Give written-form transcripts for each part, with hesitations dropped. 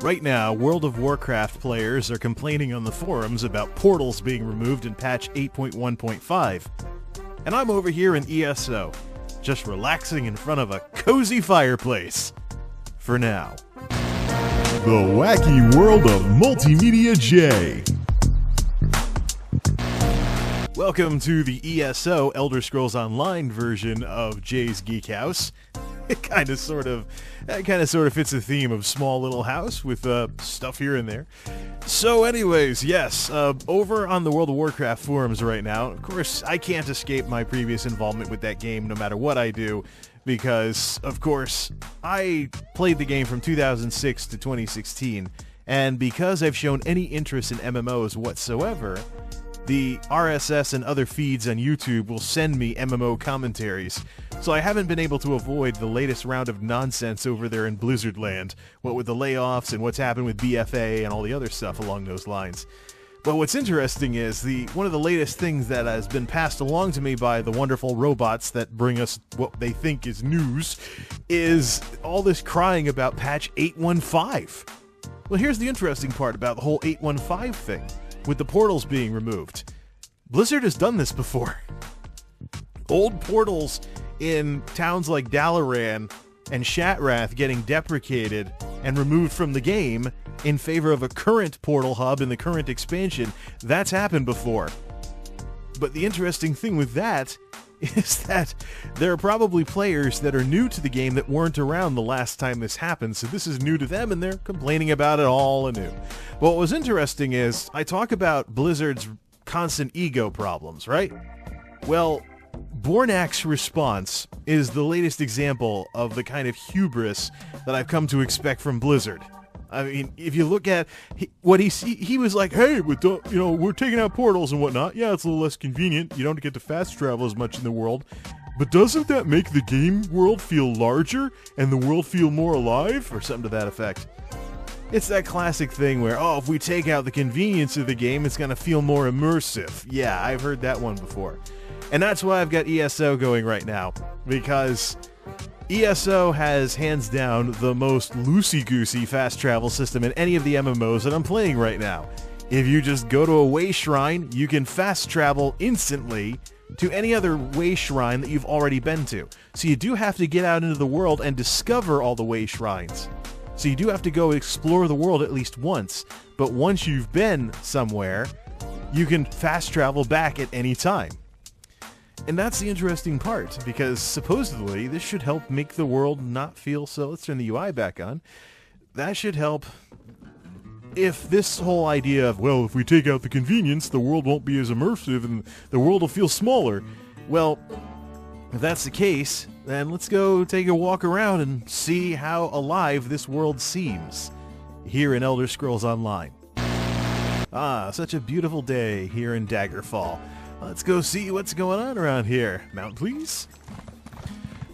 Right now, World of Warcraft players are complaining on the forums about portals being removed in patch 8.1.5. And I'm over here in ESO, just relaxing in front of a cozy fireplace. For now. The wacky world of MultimediaJay. Welcome to the ESO Elder Scrolls Online version of Jay's Geek House. It kind of sort of fits the theme of small little house with stuff here and there. So anyways, yes, over on the World of Warcraft forums right now, of course, I can't escape my previous involvement with that game no matter what I do, because, of course, I played the game from 2006 to 2016, and because I've shown any interest in MMOs whatsoever, the RSS and other feeds on YouTube will send me MMO commentaries, so I haven't been able to avoid the latest round of nonsense over there in Blizzard land, what with the layoffs and what's happened with BFA and all the other stuff along those lines. But what's interesting is one of the latest things that has been passed along to me by the wonderful robots that bring us what they think is news is all this crying about patch 8.1.5. Well, here's the interesting part about the whole 8.1.5 thing. With the portals being removed. Blizzard has done this before. Old portals in towns like Dalaran and Shatrath getting deprecated and removed from the game in favor of a current portal hub in the current expansion. That's happened before. But the interesting thing with that is that there are probably players that are new to the game that weren't around the last time this happened, so this is new to them and they're complaining about it all anew. What was interesting is, I talk about Blizzard's constant ego problems, right? Well, Bornakk's response is the latest example of the kind of hubris that I've come to expect from Blizzard. I mean, if you look at what he was like, hey, we're taking out portals and whatnot. Yeah, it's a little less convenient. You don't get to fast travel as much in the world. But doesn't that make the game world feel larger and the world feel more alive? Or something to that effect. It's that classic thing where, oh, if we take out the convenience of the game, it's going to feel more immersive. Yeah, I've heard that one before. And that's why I've got ESO going right now. Because ESO has, hands down, the most loosey-goosey fast travel system in any of the MMOs that I'm playing right now. If you just go to a way shrine, you can fast travel instantly to any other way shrine that you've already been to. So you do have to get out into the world and discover all the way shrines. So you do have to go explore the world at least once. But once you've been somewhere, you can fast travel back at any time. And that's the interesting part, because supposedly this should help make the world not feel so... Let's turn the UI back on. That should help if this whole idea of, well, if we take out the convenience, the world won't be as immersive and the world will feel smaller. Well, if that's the case, then let's go take a walk around and see how alive this world seems here in Elder Scrolls Online. Ah, such a beautiful day here in Daggerfall. Let's go see what's going on around here. Mount, please.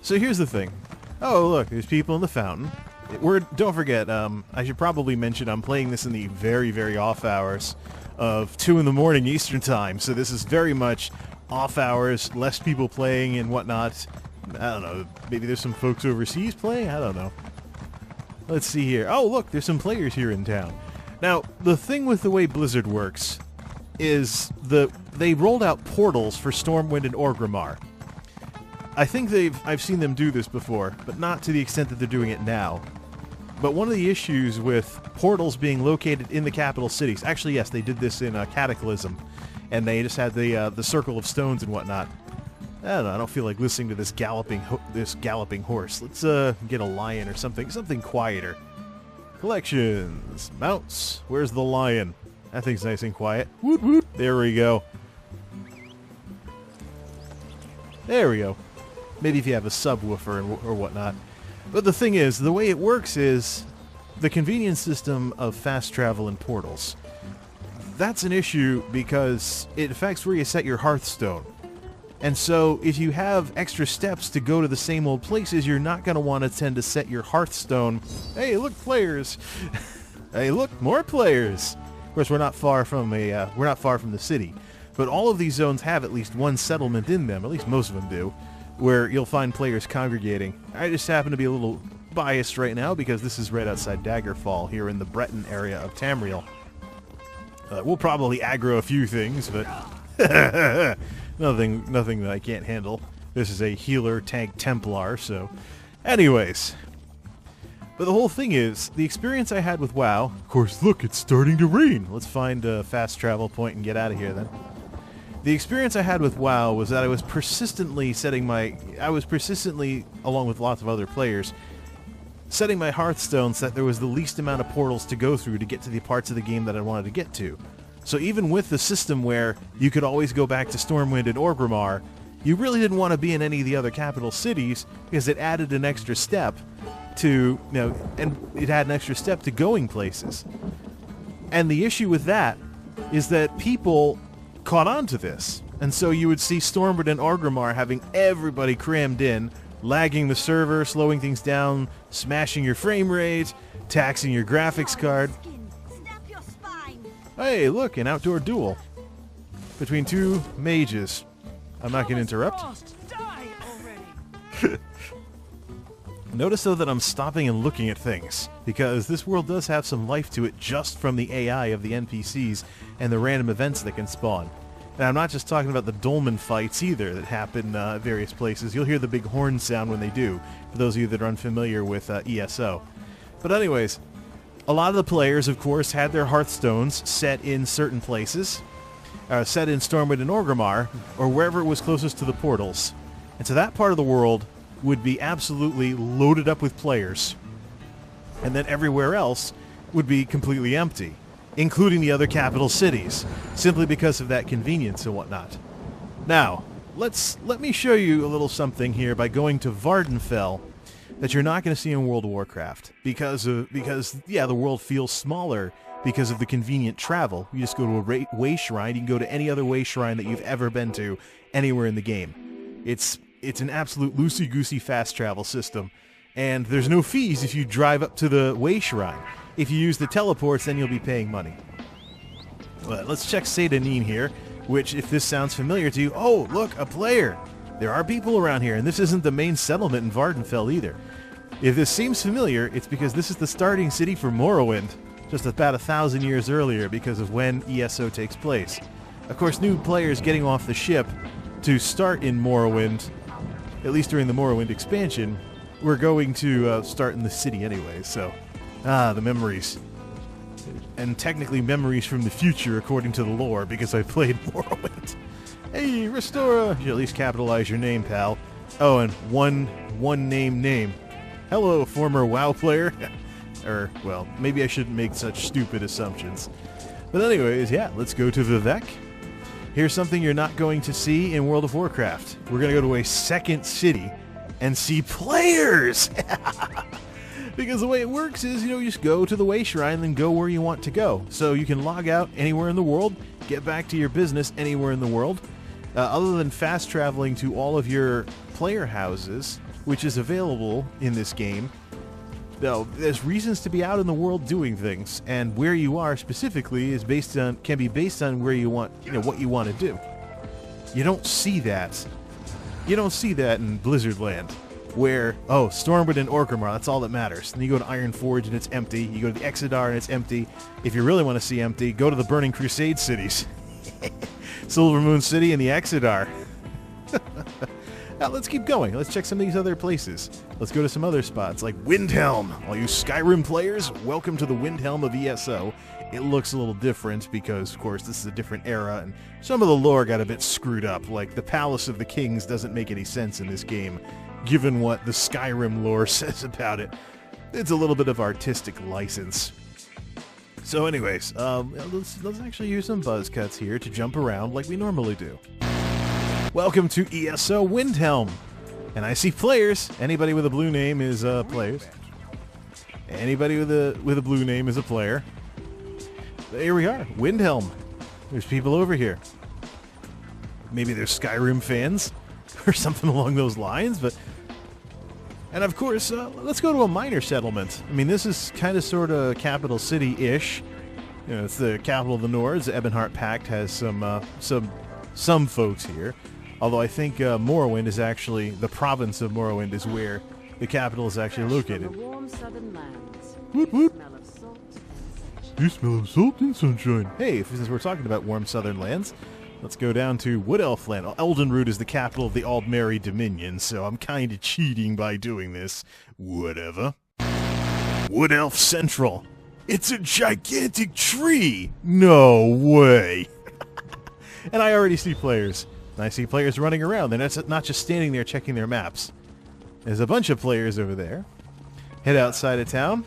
So here's the thing. Oh, look, there's people in the fountain. Don't forget, I should probably mention I'm playing this in the very, very off hours of 2 in the morning Eastern Time. So this is very much off hours, less people playing and whatnot. I don't know, maybe there's some folks overseas playing? I don't know. Let's see here. Oh, look, there's some players here in town. Now, the thing with the way Blizzard works is they rolled out portals for Stormwind and Orgrimmar. I think I've seen them do this before, but not to the extent that they're doing it now. But one of the issues with portals being located in the capital cities, actually yes, they did this in Cataclysm, and they just had the Circle of Stones and whatnot. I don't know, I don't feel like listening to this galloping horse. Let's get a lion or something quieter. Collections, mounts. Where's the lion? That thing's nice and quiet. Woot woot. There we go. There we go. Maybe if you have a subwoofer or whatnot. But the thing is, the way it works is the convenience system of fast travel and portals. That's an issue because it affects where you set your Hearthstone. And so if you have extra steps to go to the same old places, you're not going to want to tend to set your Hearthstone. Hey, look, players. Hey, look, more players. Of course, we're not far from the city, but all of these zones have at least one settlement in them. At least most of them do, where you'll find players congregating. I just happen to be a little biased right now because this is right outside Daggerfall here in the Breton area of Tamriel. We'll probably aggro a few things, but nothing that I can't handle. This is a healer tank Templar, so anyways. But the whole thing is, the experience I had with WoW... Of course, look, it's starting to rain. Let's find a fast travel point and get out of here then. The experience I had with WoW was that I was persistently, along with lots of other players, setting my Hearthstone so that there was the least amount of portals to go through to get to the parts of the game that I wanted to get to. So even with the system where you could always go back to Stormwind and Orgrimmar, you really didn't want to be in any of the other capital cities because it added an extra step to, going places. And the issue with that is that people caught on to this. And so you would see Stormwind and Orgrimmar having everybody crammed in, lagging the server, slowing things down, smashing your frame rate, taxing your graphics card. Hey, look, an outdoor duel between two mages. I'm not going to interrupt. Notice, though, that I'm stopping and looking at things, because this world does have some life to it just from the AI of the NPCs and the random events that can spawn. And I'm not just talking about the dolmen fights either that happen at various places. You'll hear the big horn sound when they do, for those of you that are unfamiliar with ESO. But anyways, a lot of the players, of course, had their Hearthstones set in certain places, set in Stormwind and Orgrimmar, or wherever it was closest to the portals. And so that part of the world would be absolutely loaded up with players. And then everywhere else would be completely empty, including the other capital cities, simply because of that convenience and whatnot. Now, let me show you a little something here by going to Vvardenfell that you're not going to see in World of Warcraft, because the world feels smaller because of the convenient travel. You just go to a way shrine. You can go to any other way shrine that you've ever been to anywhere in the game. It's an absolute loosey-goosey fast travel system, and there's no fees if you drive up to the way shrine. If you use the teleports, then you'll be paying money. But let's check Seyda here, which, if this sounds familiar to you, oh, look, a player! There are people around here, and this isn't the main settlement in Vvardenfell either. If this seems familiar, it's because this is the starting city for Morrowind, just about 1,000 years earlier because of when ESO takes place. Of course, new players getting off the ship to start in Morrowind, at least during the Morrowind expansion, we're going to start in the city anyway, so... the memories. And technically memories from the future, according to the lore, because I played Morrowind. Hey, Restora! You at least capitalize your name, pal. Oh, and one name. Hello, former WoW player. Well, maybe I shouldn't make such stupid assumptions. But anyways, yeah, let's go to Vivec. Here's something you're not going to see in World of Warcraft. We're going to go to a second city and see players! Because the way it works is, you just go to the way shrine and then go where you want to go. So you can log out anywhere in the world, get back to your business anywhere in the world. Other than fast traveling to all of your player houses, which is available in this game, though there's reasons to be out in the world doing things, and where you are specifically can be based on where you want, what you want to do. You don't see that. You don't see that in Blizzardland, where, Stormwind and Orgrimmar, that's all that matters. And you go to Ironforge and it's empty. You go to the Exodar and it's empty. If you really want to see empty, go to the Burning Crusade cities. Silvermoon City and the Exodar. Now, let's keep going. Let's check some of these other places. Let's go to some other spots, like Windhelm. All you Skyrim players, welcome to the Windhelm of ESO. It looks a little different because, of course, this is a different era, and some of the lore got a bit screwed up. Like, the Palace of the Kings doesn't make any sense in this game, given what the Skyrim lore says about it. It's a little bit of artistic license. So anyways, let's actually use some buzz cuts here to jump around like we normally do. Welcome to ESO Windhelm. And I see players. Anybody with a blue name is players. Anybody with a blue name is a player. Here we are, Windhelm. There's people over here. Maybe they're Skyrim fans or something along those lines, but... And of course, let's go to a minor settlement. I mean, this is kind of sort of capital city-ish. It's the capital of the Nords. The Ebonheart Pact has some folks here. Although I think Morrowind is actually, the province of Morrowind is the capital is actually located. From the warm southern lands. Woot woot. Smell of salt and sunshine. You smell of salt and sunshine. Hey, since we're talking about warm southern lands, let's go down to Wood Elf Land. Eldenroot is the capital of the Aldmeri Dominion, so I'm kind of cheating by doing this. Whatever. Wood Elf Central. It's a gigantic tree! No way! And I already see players. And I see players running around. They're not just standing there checking their maps. There's a bunch of players over there. Head outside of town.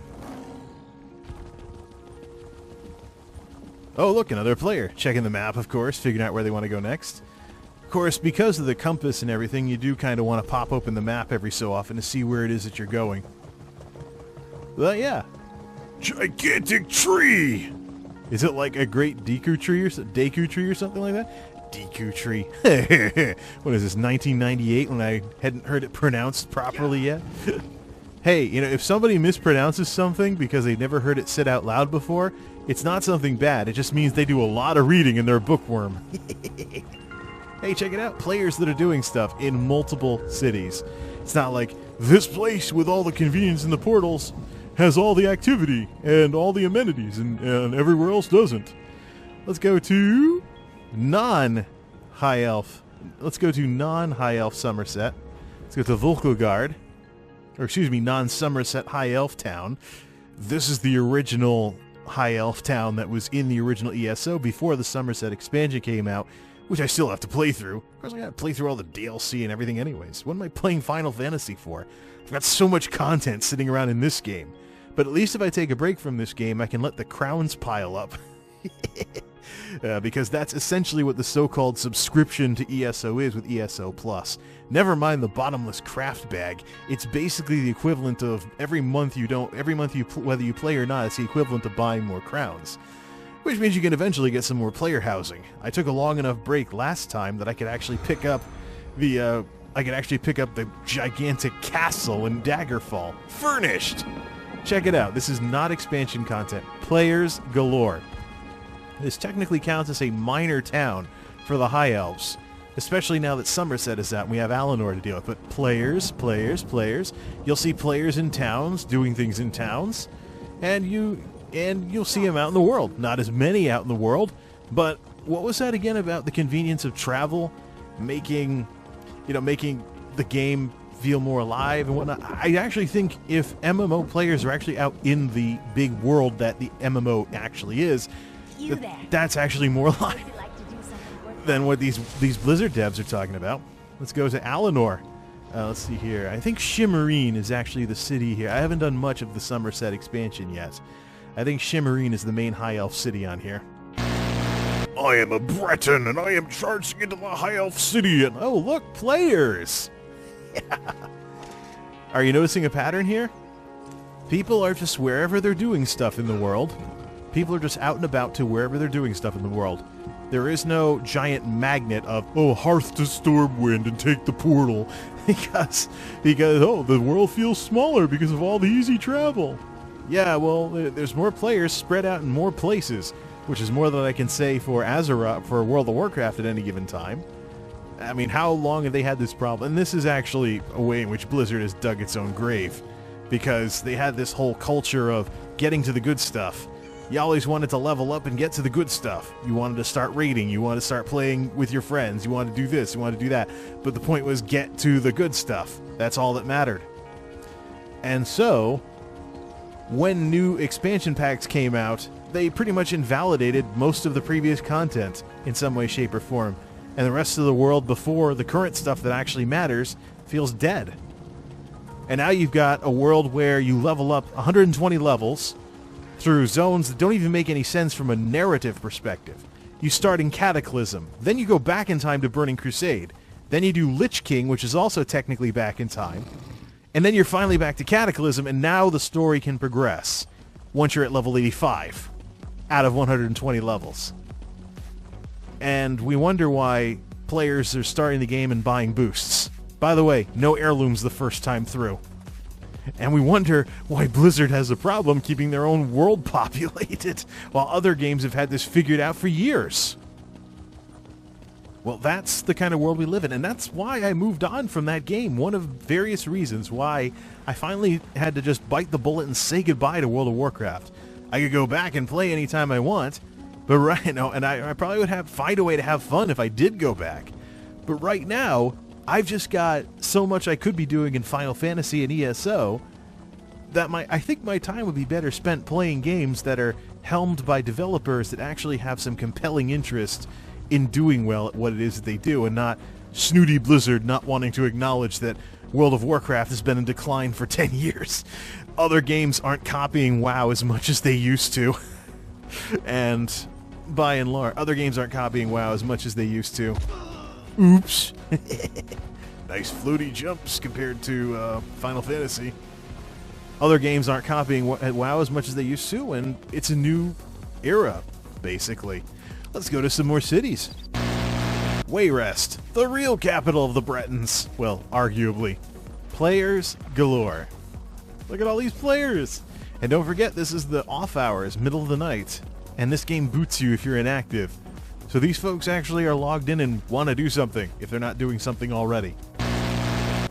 Oh, look, another player. Checking the map, of course, figuring out where they want to go next. Of course, because of the compass and everything, you do kind of want to pop open the map every so often to see where it is that you're going. Well, yeah. Gigantic tree! Is it like a great Deku tree or Deku tree or something like that? Deku tree. What is this, 1998 when I hadn't heard it pronounced properly yet? Hey, you know, if somebody mispronounces something because they've never heard it said out loud before, it's not something bad. It just means they do a lot of reading and they're a bookworm. Hey, check it out. Players that are doing stuff in multiple cities. It's not like, this place with all the convenience in the portals has all the activity and all the amenities and everywhere else doesn't. Let's go to non-High Elf. Let's go to non-High Elf Somerset. Let's go to Volkogard. Or excuse me, non-Somerset High Elf Town. This is the original High Elf Town that was in the original ESO before the Somerset expansion came out, which I still have to play through. Of course, I gotta play through all the DLC and everything anyways. What am I playing Final Fantasy for? I've got so much content sitting around in this game. But at least if I take a break from this game, I can let the crowns pile up. Because that's essentially what the so-called subscription to ESO is with ESO Plus. Never mind the bottomless craft bag. It's basically the equivalent of every month whether you play or not, it's the equivalent of buying more crowns. Which means you can eventually get some more player housing. I took a long enough break last time that I could actually pick up the gigantic castle in Daggerfall. Furnished! Check it out. This is not expansion content. Players galore. This technically counts as a minor town for the High Elves, especially now that Somerset is out and we have Alinor to deal with. But players. You'll see players in towns doing things in towns, and you'll see them out in the world. Not as many out in the world, but what was that again about the convenience of travel, making the game feel more alive and whatnot? I actually think if MMO players are actually out in the big world that the MMO actually is, that's actually more alive than what these Blizzard devs are talking about. Let's go to Alinor. Let's see here. I think Shimmerine is actually the city here. I haven't done much of the Somerset expansion yet. I think Shimmerine is the main High Elf city on here. I am a Breton and I am charging into the High Elf city and oh look, players! Are you noticing a pattern here? People are just wherever they're doing stuff in the world. People are just out and about to wherever they're doing stuff in the world. There is no giant magnet of, oh, hearth to Stormwind and take the portal. because, oh, the world feels smaller because of all the easy travel. Yeah, well, there's more players spread out in more places, which is more than I can say for Azeroth, for World of Warcraft at any given time. I mean, how long have they had this problem? And this is actually a way in which Blizzard has dug its own grave, because they had this whole culture of getting to the good stuff. You always wanted to level up and get to the good stuff. You wanted to start raiding, you wanted to start playing with your friends, you wanted to do this, you wanted to do that. But the point was get to the good stuff. That's all that mattered. And so, when new expansion packs came out, they pretty much invalidated most of the previous content in some way, shape, or form. And the rest of the world before the current stuff that actually matters feels dead. And now you've got a world where you level up 120 levels through zones that don't even make any sense from a narrative perspective. You start in Cataclysm, then you go back in time to Burning Crusade, then you do Lich King, which is also technically back in time, and then you're finally back to Cataclysm, and now the story can progress once you're at level 85 out of 120 levels. And we wonder why players are starting the game and buying boosts. By the way, no heirlooms the first time through. And we wonder why Blizzard has a problem keeping their own world populated, while other games have had this figured out for years. Well, that's the kind of world we live in, and that's why I moved on from that game. One of various reasons why I finally had to just bite the bullet and say goodbye to World of Warcraft. I could go back and play anytime I want, but right now, and I probably would find a way to have fun if I did go back. But right now, I've just got so much I could be doing in Final Fantasy and ESO that I think my time would be better spent playing games that are helmed by developers that actually have some compelling interest in doing well at what it is that they do, and not snooty Blizzard not wanting to acknowledge that World of Warcraft has been in decline for 10 years. Other games aren't copying WoW as much as they used to. And by and large, other games aren't copying WoW as much as they used to. Oops. Nice floaty jumps compared to Final Fantasy. Other games aren't copying WoW as much as they used to, and it's a new era, basically. Let's go to some more cities. Wayrest, the real capital of the Bretons. Well, arguably. Players galore. Look at all these players! And don't forget, this is the off hours, middle of the night. And this game boots you if you're inactive. So these folks actually are logged in and want to do something, if they're not doing something already.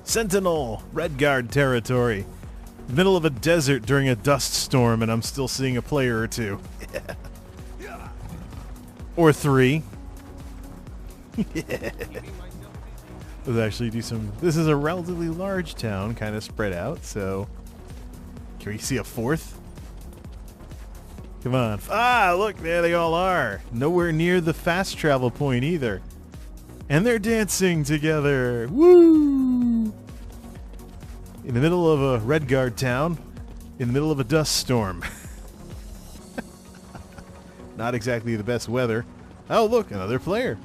Sentinel, Redguard territory. Middle of a desert during a dust storm, and I'm still seeing a player or two. Or three. Let's actually do some... This is a relatively large town, kind of spread out, so... Can we see a fourth? Come on. Ah, look, there they all are. Nowhere near the fast travel point either. And they're dancing together. Woo! In the middle of a Redguard town, in the middle of a dust storm. Not exactly the best weather. Oh, look, another player.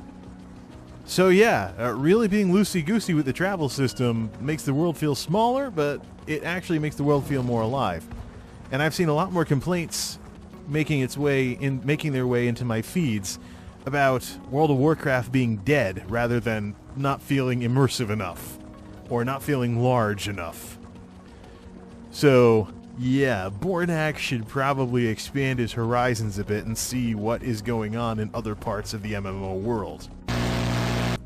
So yeah, really being loosey-goosey with the travel system makes the world feel smaller, but it actually makes the world feel more alive. And I've seen a lot more complaints making their way into my feeds about World of Warcraft being dead rather than not feeling immersive enough or not feeling large enough. So yeah, Bornakk should probably expand his horizons a bit and see what is going on in other parts of the MMO world.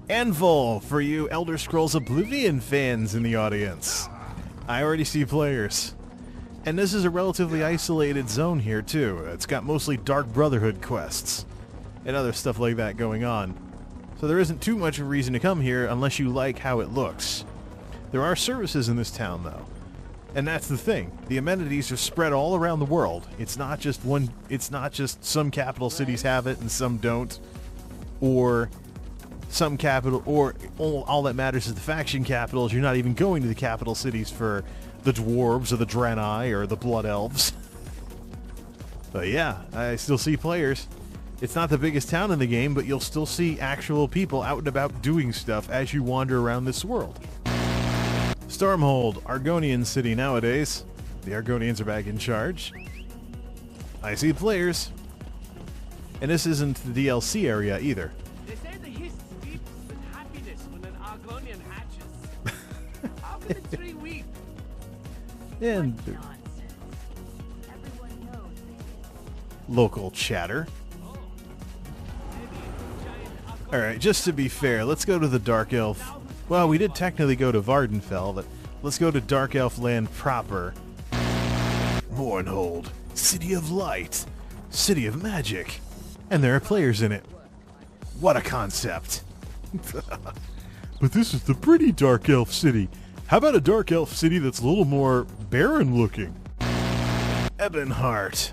Anvil, for you Elder Scrolls Oblivion fans in the audience. I already see players. And this is a relatively isolated zone here too. It's got mostly Dark Brotherhood quests and other stuff like that going on. So there isn't too much of a reason to come here unless you like how it looks. There are services in this town though. And that's the thing. The amenities are spread all around the world. It's not just some capital cities have it and some don't. Or some capital, or all that matters is the faction capitals. You're not even going to the capital cities for the dwarves or the Draenei or the Blood Elves. But yeah, I still see players. It's not the biggest town in the game, but you'll still see actual people out and about doing stuff as you wander around this world. Stormhold, Argonian city nowadays. The Argonians are back in charge. I see players. And this isn't the DLC area either. They say the hist weeps with happiness when an Argonian hatches. How can the tree weep? And local chatter. Alright, just to be fair, let's go to the Dark Elf. Well, we did technically go to Vardenfell, but let's go to Dark Elf land proper. Mournhold, City of Light, City of Magic, and there are players in it. What a concept. But this is the pretty Dark Elf city. How about a Dark Elf city that's a little more barren looking? Ebonheart.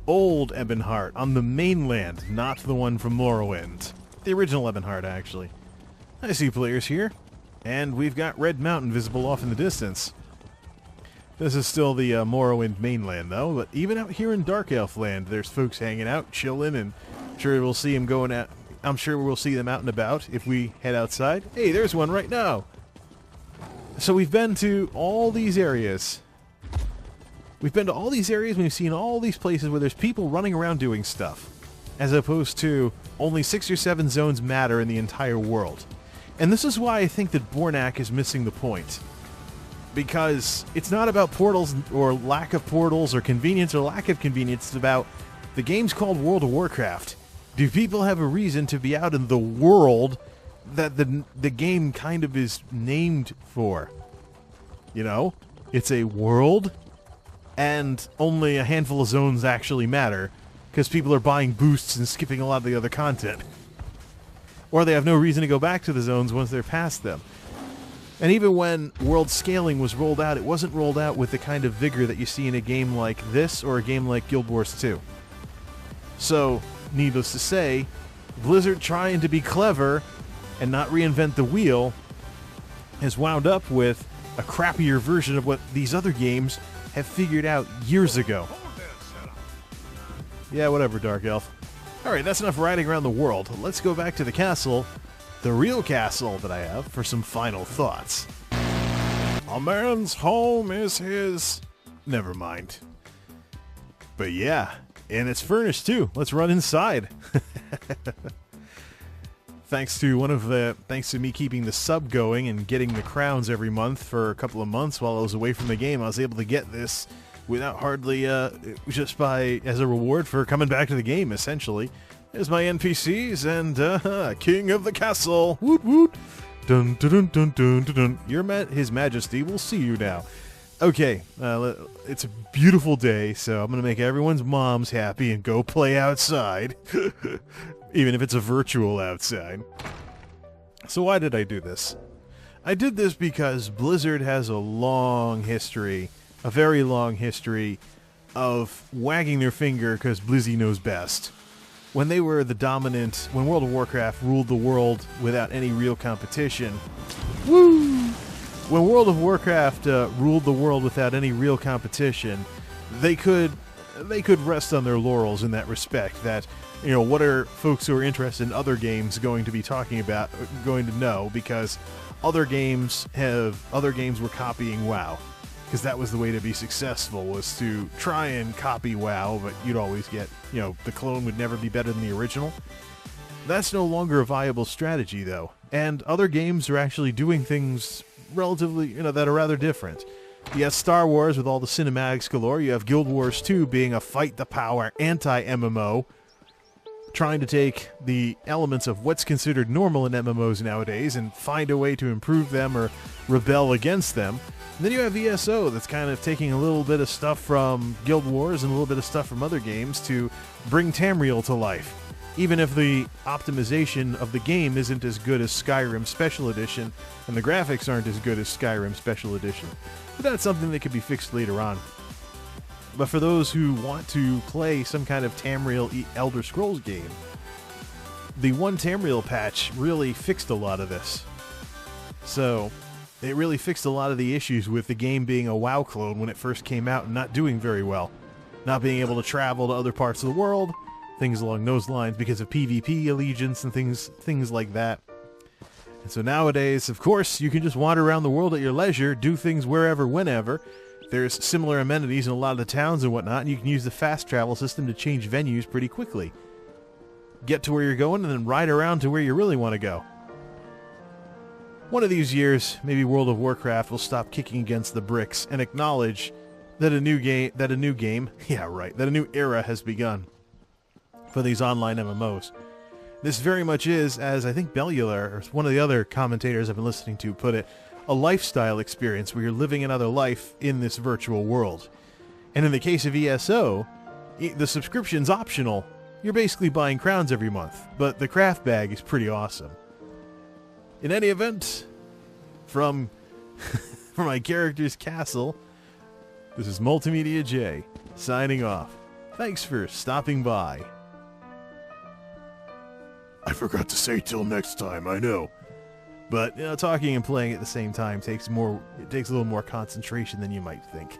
Old Ebonheart, on the mainland, not the one from Morrowind. The original Ebonheart, actually. I see players here, and we've got Red Mountain visible off in the distance. This is still the Morrowind mainland, though, but even out here in Dark Elf land, there's folks hanging out, chilling, and I'm sure we'll see them going out. I'm sure we'll see them out and about if we head outside. Hey, there's one right now. So we've been to all these areas. We've been to all these areas, and we've seen all these places where there's people running around doing stuff, as opposed to only 6 or 7 zones matter in the entire world. And this is why I think that Bornakk is missing the point. Because it's not about portals or lack of portals or convenience or lack of convenience. It's about the game's called World of Warcraft. Do people have a reason to be out in the world that the game kind of is named for? You know? It's a world, and only a handful of zones actually matter, because people are buying boosts and skipping a lot of the other content. Or they have no reason to go back to the zones once they're past them. And even when world scaling was rolled out, it wasn't rolled out with the kind of vigor that you see in a game like this or a game like Guild Wars 2. So, needless to say, Blizzard trying to be clever and not reinvent the wheel has wound up with a crappier version of what these other games have figured out years ago. Yeah, whatever, Dark Elf. Alright, that's enough riding around the world. Let's go back to the castle, the real castle that I have, for some final thoughts. A man's home is his... Never mind. But yeah, and it's furnished too. Let's run inside. Thanks to me keeping the sub going and getting the crowns every month for a couple of months while I was away from the game, I was able to get this without hardly, just by, as a reward for coming back to the game, essentially. There's my NPCs and, King of the Castle. Woot woot. Dun dun dun dun dun dun. His Majesty will see you now. Okay, it's a beautiful day, so I'm going to make everyone's moms happy and go play outside. Even if it's a virtual outside. So why did I do this? I did this because Blizzard has a long history, a very long history, of wagging their finger because Blizzie knows best. When they were the dominant, when World of Warcraft ruled the world without any real competition, woo! When World of Warcraft ruled the world without any real competition, they could rest on their laurels in that respect. That, you know, what are folks who are interested in other games going to be talking about, going to know, because other games were copying WoW, because that was the way to be successful, was to try and copy WoW, but you'd always get, you know, the clone would never be better than the original. That's no longer a viable strategy, though, and other games are actually doing things relatively, you know, that are rather different. You have Star Wars with all the cinematics galore. You have Guild Wars 2 being a fight the power anti-MMO, trying to take the elements of what's considered normal in MMOs nowadays and find a way to improve them or rebel against them. And then you have ESO that's kind of taking a little bit of stuff from Guild Wars and a little bit of stuff from other games to bring Tamriel to life. Even if the optimization of the game isn't as good as Skyrim Special Edition, and the graphics aren't as good as Skyrim Special Edition. But that's something that could be fixed later on. But for those who want to play some kind of Tamriel Elder Scrolls game, the one Tamriel patch really fixed a lot of this. So, it really fixed a lot of the issues with the game being a WoW clone when it first came out and not doing very well. Not being able to travel to other parts of the world, things along those lines because of PvP allegiance and things like that. And so nowadays, of course, you can just wander around the world at your leisure, do things wherever, whenever. There's similar amenities in a lot of the towns and whatnot, and you can use the fast travel system to change venues pretty quickly. Get to where you're going and then ride around to where you really want to go. One of these years, maybe World of Warcraft will stop kicking against the bricks and acknowledge that a new era has begun for these online MMOs. This very much is, as I think Bellular, or one of the other commentators I've been listening to, put it, a lifestyle experience where you're living another life in this virtual world. And in the case of ESO, the subscription's optional. You're basically buying crowns every month, but the craft bag is pretty awesome. In any event, from my character's castle, this is MultimediaJay, signing off. Thanks for stopping by. I forgot to say till next time, I know. But, you know, talking and playing at the same time takes a little more concentration than you might think.